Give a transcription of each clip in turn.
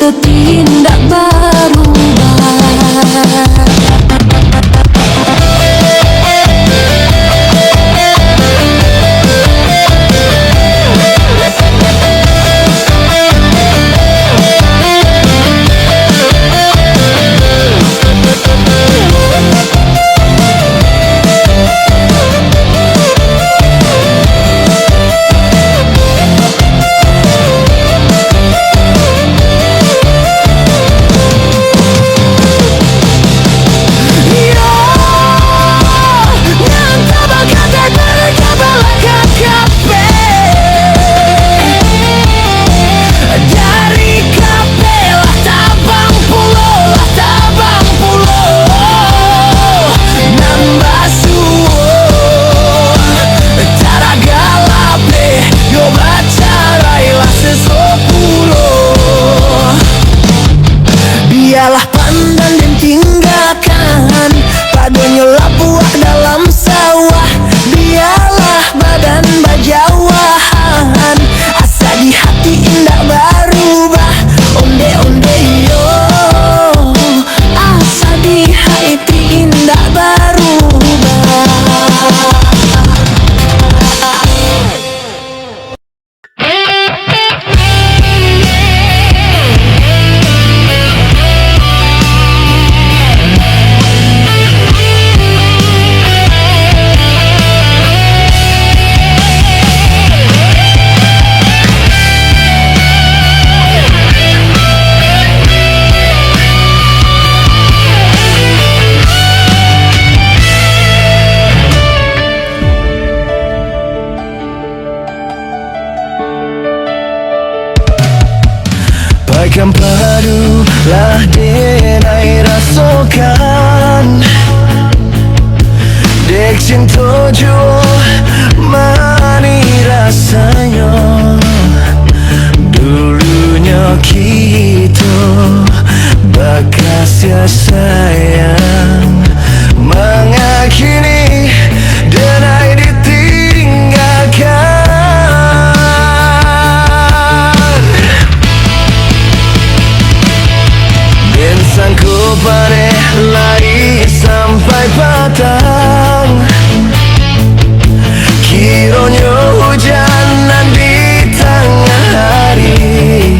tidak berubah. Biarlah pandan dan tinggalkan padanya lapuah dalam sawah. Biarlah badan bajawahan asa di hati indah berubah. Onde onde yo Asa di hati indah berubah. Baikkan padulah denai rasakan dek cinta jo mani rasanya. Dulunya kita bakasnya sayang, mengakhiri denai ditinggalkan. Sangku pare lari sampai patang, kiranya hujanan di tengah hari,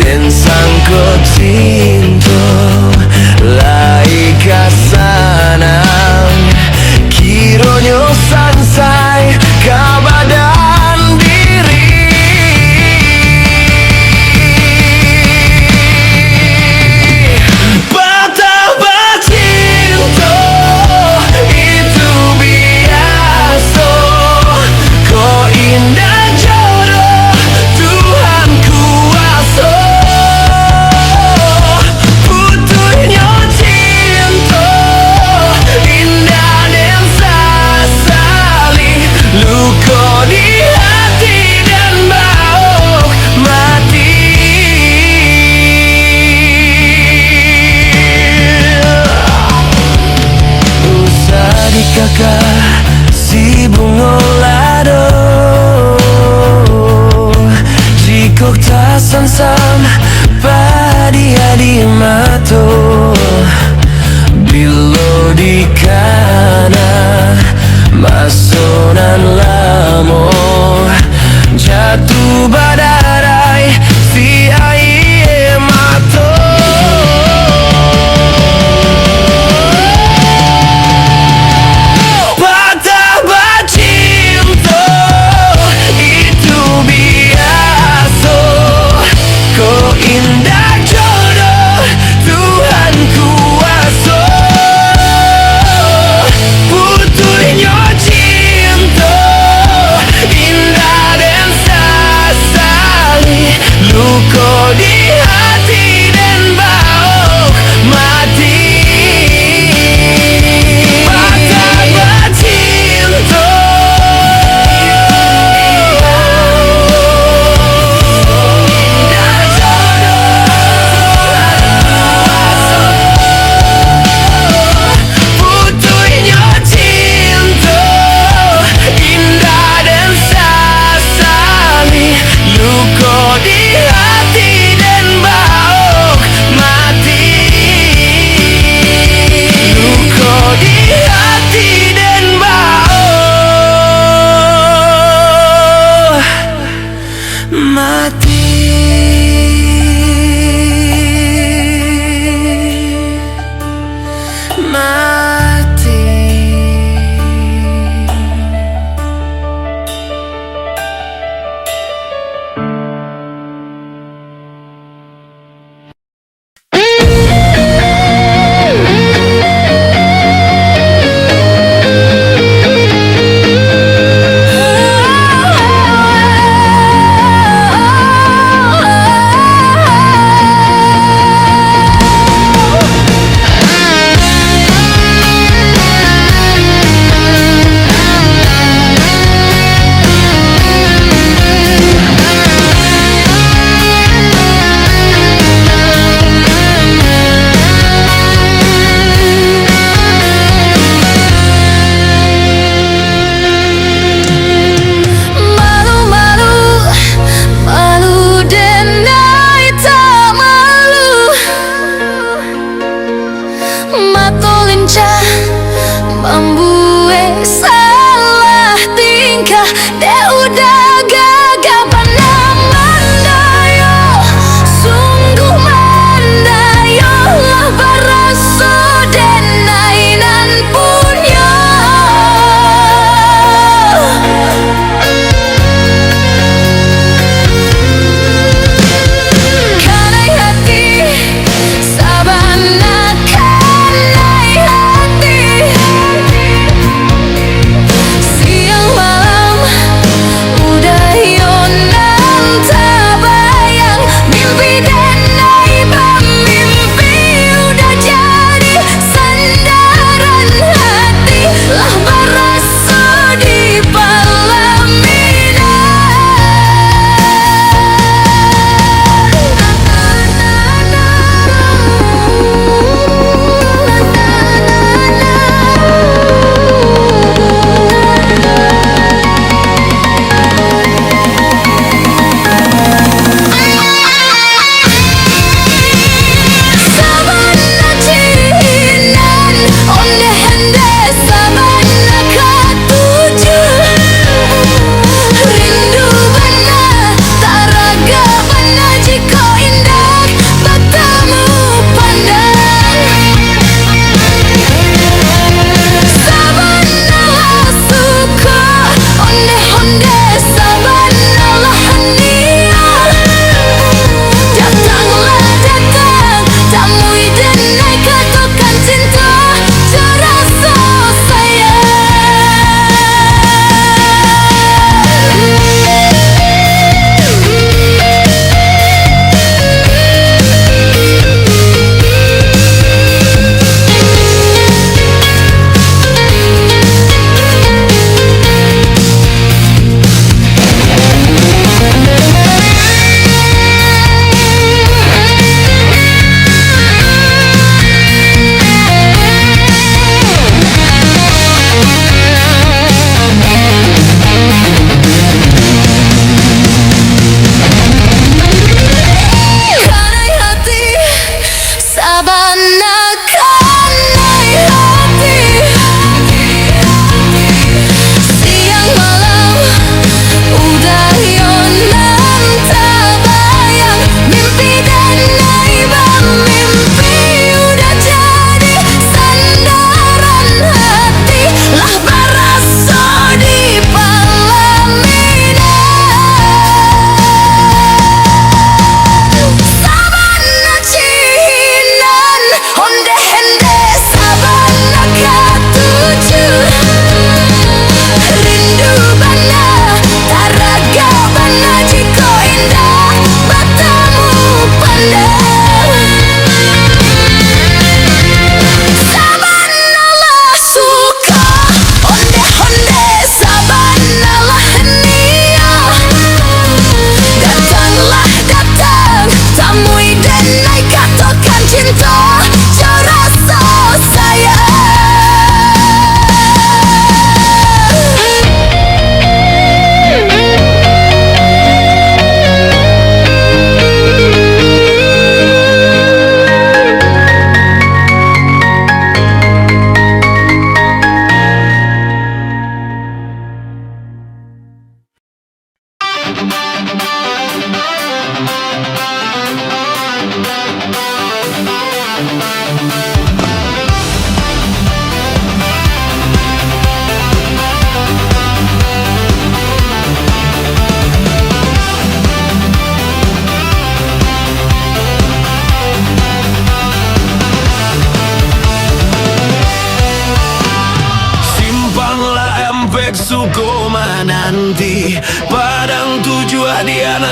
dan sangku cinta lai kasana, kiranya sansai kabadan diri. Kakak si bunga lado, jika tak sansam padia di mato, bilo di kana masonan lamo jatuh badarai si air mato. Cinta indah dan sasa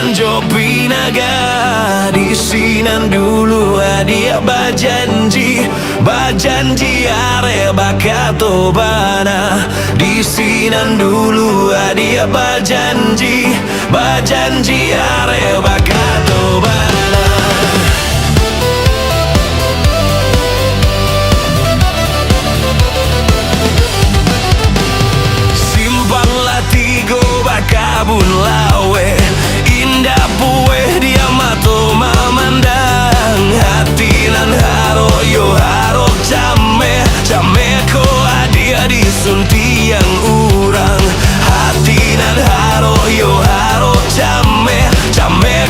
dianan Jopinaga. Di sinan dulu dia bajanji are bakato bana. Di sinan dulu dia bajanji are bakato bana. Simpang Latigo bakabun lawe, indah pue dia mato mamandang. Hati nan haro yo haro came ko adia disunti yang urang. Hati nan haro yo haro came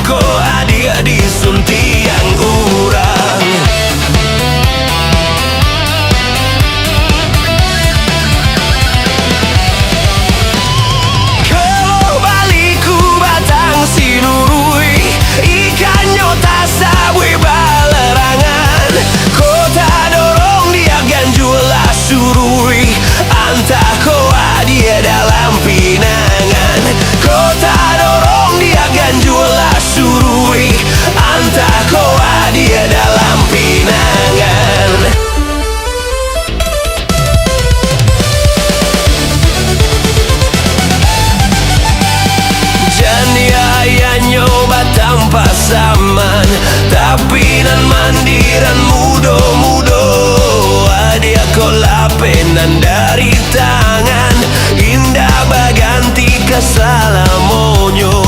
ko adia disunti yang urang. Kalau baliku batang sinurui, ikannya tak sabui balerangan. Kota dorong dia ganjula surui, antah koa dia dalam pinangan. Kota dorong dia ganjula surui, antah koa dia dalam pinangan. Jania ya nyoba tanpa saman, tapi nan mandiran mudo-mudo. Dia kolapenan dari tangan, indah baganti kasalamonyo.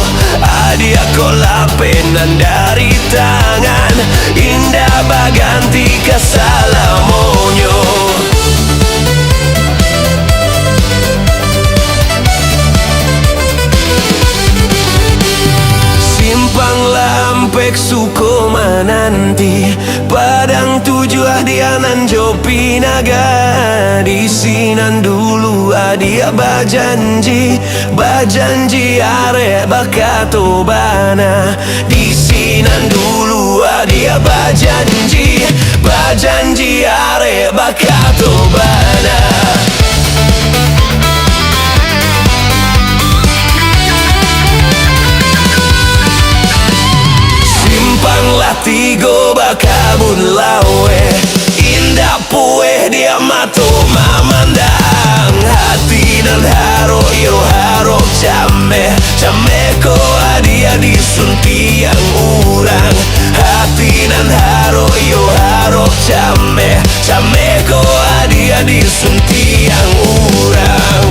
Dia kolapenan dari tangan, indah baganti kasalamonyo. Simpang Lampek Sukoma nanti, Padang Tujuh dianan Jopinaga. Di sinan dulu dia bajanji are bakato bana. Di sinan dulu dia bajanji are bakato bana. Simpang Latigo bakabun lawe, indah pue dia mato mamandang. Hati dan haro yo haro came ko dia disunti yang urang. Hati dan haro yo haro came ko dia disunti yang urang.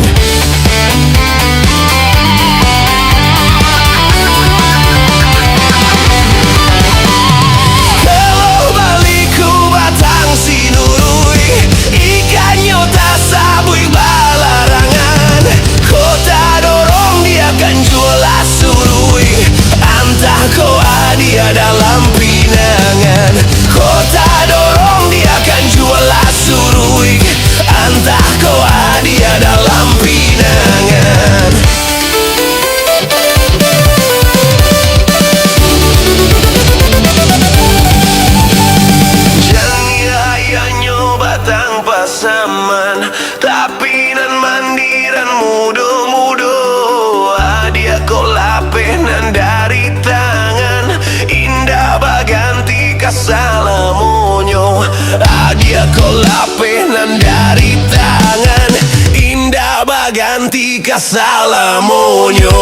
Sinurui, ikannya tak sabui balarangan. Kota dorong dia ganjula surui, antah koa dia dalam pinangan. Kota dorong dia ganjula surui, antah koa dia dalam pinangan. Tanpa saman, tapi nan mandiran mudo-mudo. Dia kolapenan dari tangan, indah baganti kasalamonyo. Dia kolapenan dari tangan, indah baganti kasalamonyo.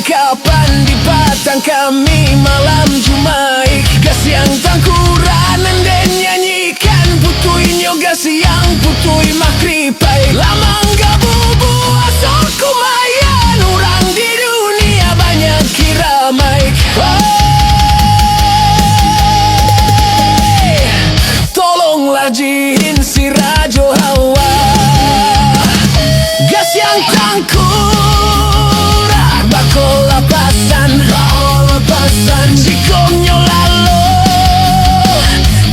kapan di batang kami malam Jumaik. Gas yang tangkuranan dan nyanyikan putui gas yang putui makripai. Lamang gabubu asal kumayan orang di dunia banyak kiramai. Tolonglah jihin si Rajo Hawa. Gas yang tangkurah bakal lapasan Jikongnya lalu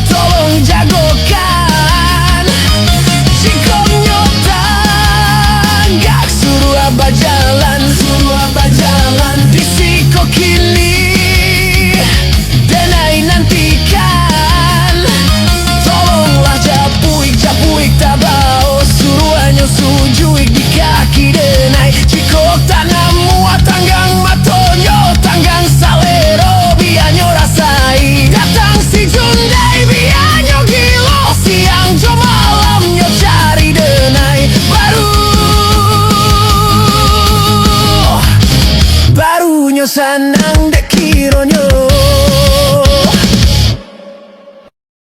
tolong jagokan. Jikongnya tanggak suruh abah jalan Disiko kini denai nantikan. Tolonglah japuik tabao suruhannya sujuik di kaki denai. Jikok tanam muat tanggang matonyo tanggang salero bianyo rasai. Datang si Jundai bianyo gilo siang jo malamnya cari denai. Barunya sanang dek kironyo.